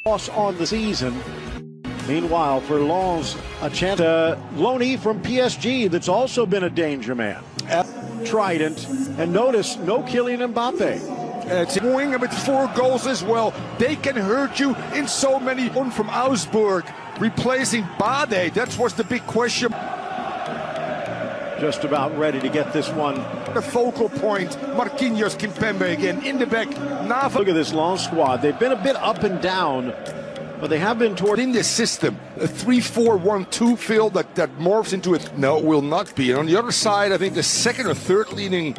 loss on the season. Meanwhile, for Lens, a chance. Loney from PSG that's also been a danger man. Trident, and notice no Kylian Mbappe. It's going with 4 goals as well. They can hurt you in so many. One from Augsburg, replacing Bade. That was the big question. Just about ready to get this one. The focal point, Marquinhos, Kimpembe again in the back. Nava. Look at this Lens squad. They've been a bit up and down, but they have been toward in this system. A 3-4-1-2 field that morphs into it. No, it will not be. And on the other side, I think the second or third leading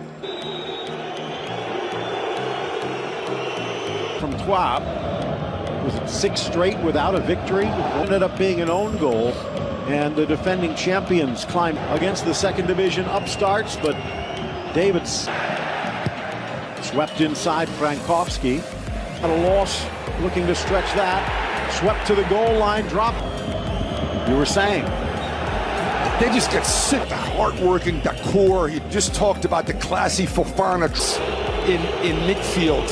from Twab. Was it 6 straight without a victory? Ended up being an own goal. And the defending champions climb against the second division upstarts, but Davids swept inside Frankowski. At a loss, looking to stretch that. Swept to the goal line, drop. You were saying. They just get sick. The hardworking, the core. You just talked about the classy Fofana in midfield.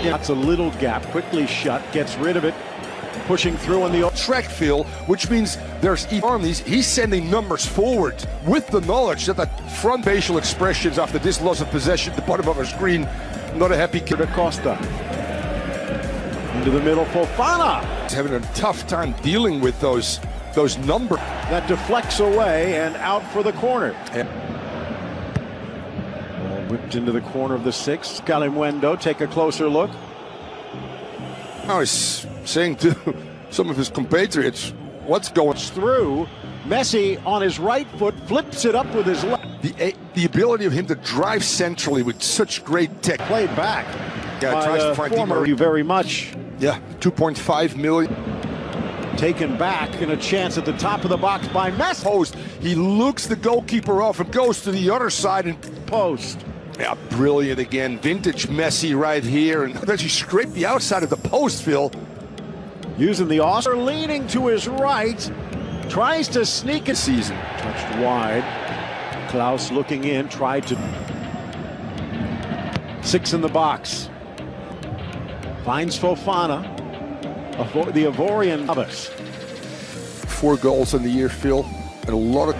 Yeah. That's a little gap, quickly shut, gets rid of it. Pushing through on the track field, which means there's on these. He's sending numbers forward with the knowledge that front facial expressions after this loss of possession at the bottom of our screen. Not a happy kid. Costa into the middle. Fofana he's having a tough time dealing with those numbers. That deflects away and out for the corner. Yeah. Ball whipped into the corner of the 6th. Calimundo, take a closer look. I was saying to some of his compatriots, what's going through? Messi on his right foot flips it up with his left. The ability of him to drive centrally with such great tech. Played back. Yeah, tries to find former you very much. Yeah, 2.5 million. Taken back in a chance at the top of the box by Messi. Post. He looks the goalkeeper off and goes to the other side and post. Yeah, brilliant again. Vintage Messi right here. And then he scraped the outside of the post, Phil. Using the Oscar, leaning to his right. Tries to sneak a season. Touched wide. Klaus looking in, tried to. 6 in the box. Finds Fofana. The Ivorian novice. 4 goals in the year, Phil. And a lot of.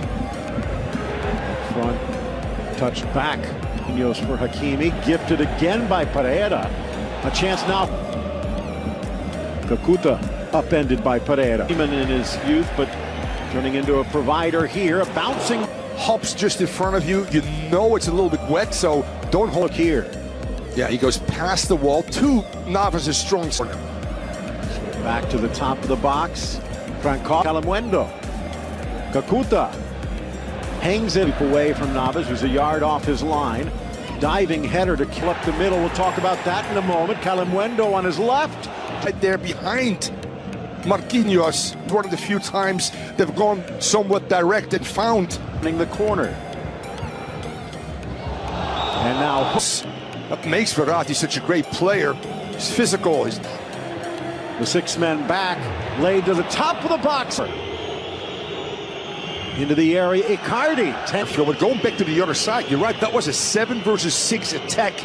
Front. Touched back. For Hakimi, gifted again by Pereira. A chance now. Kakuta upended by Pereira. Even in his youth, but turning into a provider here. A bouncing hops just in front of you. You know it's a little bit wet, so don't hold here. Yeah, he goes past the wall. 2 Navas' strong. Back to the top of the box. Frankowski. Calimundo. Kakuta. Hangs it away from Navas, who's a yard off his line. Diving header to kill up the middle. We'll talk about that in a moment. Calimundo on his left. Right there behind Marquinhos. One of the few times they've gone somewhat direct and found. The corner. And now. That makes Verratti such a great player. He's physical. The 6 men back. Laid to the top of the box. Into the area, Icardi. But going back to the other side, you're right, that was a 7 versus 6 attack.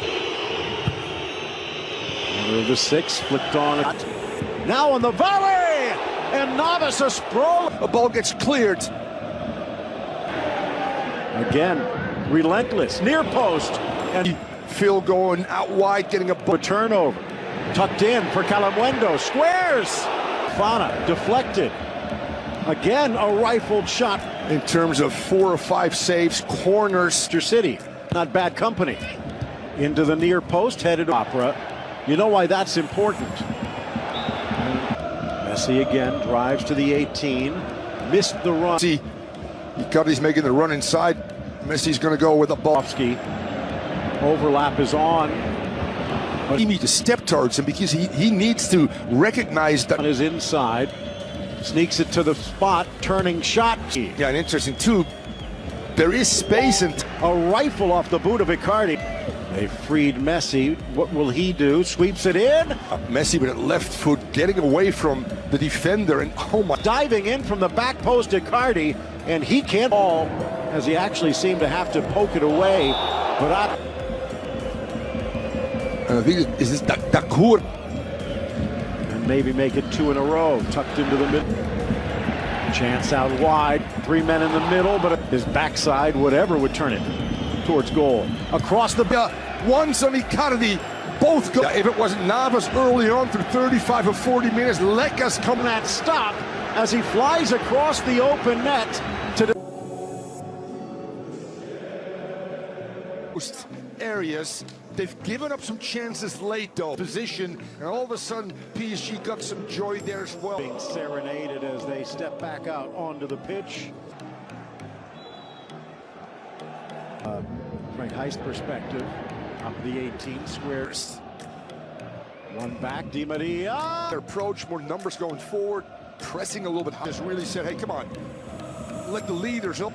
The 6 flicked on it. Now on the volley! And Navas a sprawl. The ball gets cleared. Again, relentless, near post. And Phil going out wide, getting a turnover. Tucked in for Calimundo, squares! Fofana deflected. Again, a rifled shot. In terms of 4 or 5 saves, corners. City, not bad company. Into the near post, headed Opera. You know why that's important. Messi again drives to the 18. Missed the run. See, Icardi's making the run inside. Messi's going to go with a ball. Overlap is on. He needs to step towards him because he needs to recognize that. On his inside. Sneaks it to the spot, turning shot. Yeah, and interesting too, there is space and a rifle off the boot of Icardi. They freed Messi. What will he do? Sweeps it in. Messi with a left foot, getting away from the defender, and oh my. Diving in from the back post, Icardi, and he can't ball, as he actually seemed to have to poke it away. But I think is this Dakur. maybe make it 2 in a row. Tucked into the middle. Chance out wide. 3 men in the middle, but his backside, whatever, would turn it towards goal. Across the... Once on Icardi, both go. If it wasn't Navas early on through 35 or 40 minutes, Leca's coming that stop as he flies across the open net to the areas. They've given up some chances late though. Position, and all of a sudden PSG got some joy there as well. Being serenaded as they step back out onto the pitch. Frank Heist perspective, up the 18 squares. One back, Di Maria. Their approach, more numbers going forward, pressing a little bit. Just really said, hey, come on, let the leaders up.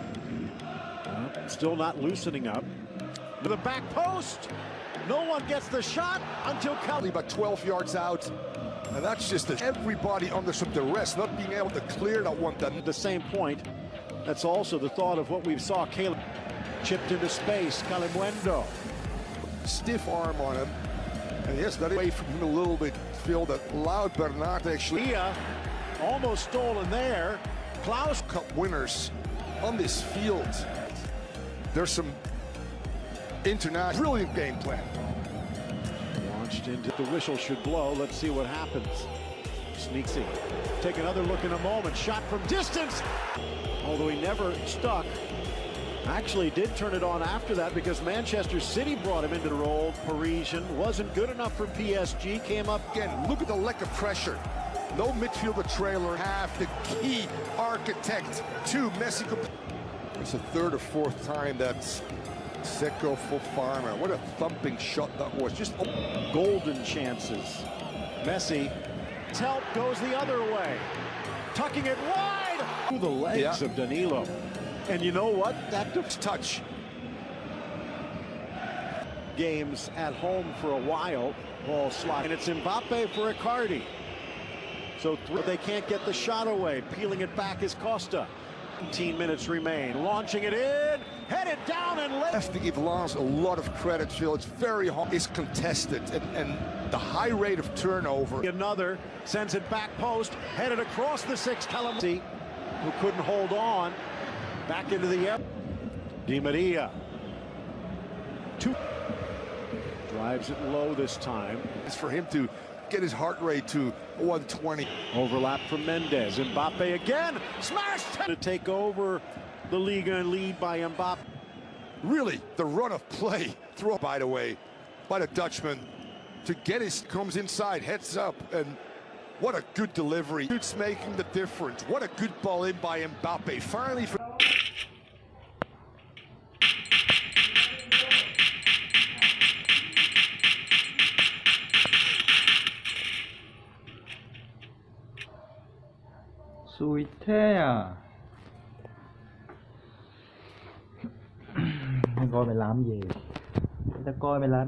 Still not loosening up. To the back post. No one gets the shot until Kelly. About 12 yards out. And that's just everybody under some duress, not being able to clear that one. At the same point, that's also the thought of what we saw. Caleb chipped into space. Calimundo. Stiff arm on him. And yes, that away from him a little bit. Phil, that allowed Bernard actually. Almost stolen there. Klaus. Cup winners on this field. There's some international brilliant game plan. Launched into the whistle should blow. Let's see what happens. Sneaks in. Take another look in a moment. Shot from distance. Although he never stuck. Actually did turn it on after that because Manchester City brought him into the role. Parisian wasn't good enough for PSG. Came up again. Look at the lack of pressure. No midfielder trailer. Half the key architect to Messi. It's the third or fourth time that's Seco Fofana. What a thumping shot that was. Just golden chances. Messi. Help goes the other way. Tucking it wide through the legs of Danilo. And you know what? That touch. Games at home for a while. Ball slide. And it's Mbappe for Icardi. So they can't get the shot away. Peeling it back is Costa. 17 minutes remain. Launching it in. Headed down and left. I have to give Lance a lot of credit, Phil. It's very hard. It's contested. And the high rate of turnover. Another sends it back post. Headed across the 6. Calamity, who couldn't hold on. Back into the air. Di Maria. Drives it low this time. It's for him to get his heart rate to 120. Overlap from Mendes. Mbappe again. Smashed to take over the Liga and lead by Mbappe. Really, the run of play. Throw, by the way, by the Dutchman. To get his, comes inside, heads up, and what a good delivery. It's making the difference. What a good ball in by Mbappe. Finally. Xui thế à? Coi mày làm gì? Ta coi mày làm